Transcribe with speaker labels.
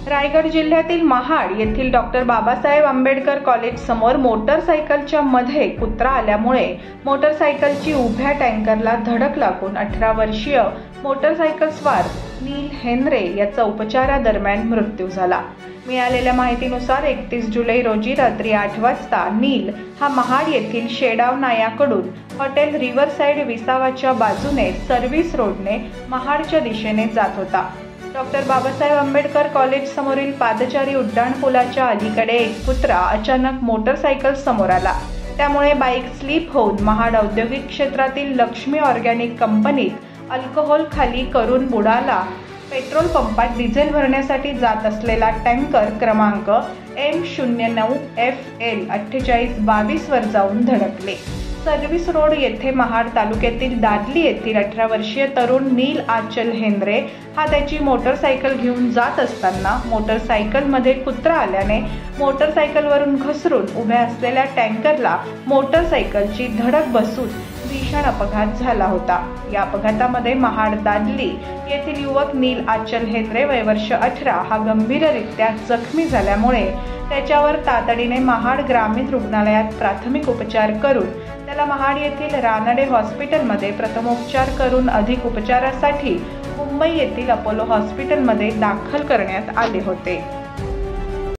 Speaker 1: रायगड जिल्ह्यातील महाड येथील doctor Babasaheb Ambedkar college समोर मोटरसायकलच्या मध्ये कुत्रा आल्यामुळे मोटरसायकलची उभ्या टँकरला धडक लागून 18 वर्षीय मोटरसायकल स्वार नील हेनरे याचा उपचारादरम्यान मृत्यू झाला। मिळालेल्या माहितीनुसार 31 जुलै रोजी रात्री 8 वाजता नील हा महाड येथील शेडाव नायाकडून हॉटेल रिव्हरसाइड विसावाच्या बाजूने सर्व्हिस रोडने महाडच्या दिशेने जात होता। डॉक्टर बाबासाहेब आंबेडकर कॉलेज समोरील पादचारी उड्डाणपुलाच्या अलीकडे एक कुत्रा अचानक मोटरसायकल समोर आला। त्यामुळे बाईक स्लिप होऊन महाड औद्योगिक क्षेत्रातील लक्ष्मी ऑर्गॅनिक कंपनीत अल्कोहोल खाली करून बुडाला। पेट्रोल पंपात डिझेल भरण्यासाठी जात असलेला टँकर क्रमांक M09FL 4822 वर जाऊन धडकले। सर्व्हिस रोड येथे महाड तालुक्यातील दादली येथील 18 वर्षीय तरुण नील आचल हेनरे हा त्याची मोटरसायकल घेऊन जात असताना मोटरसायकलमध्ये कुत्रा आल्याने मोटरसायकलवरून घसरून उभ्या असलेल्या टँकरला मोटरसायकलची धडक बसून भीषण अपघात झाला होता। या अपघातामध्ये महाड दादली येथील युवक नील आचल हेनरे वय वर्ष 18 हा गंभीररित्या जखमी झाल्यामुळे त्याच्यावर तातडीने महाड ग्रामीण रुग्णालयात प्राथमिक उपचार करून त्याला महाड येथील रानडे हॉस्पिटलमध्ये प्रथमोपचार करून अधिक उपचारासाठी मुंबई येथील अपोलो हॉस्पिटलमध्ये दाखल करण्यात आले होते।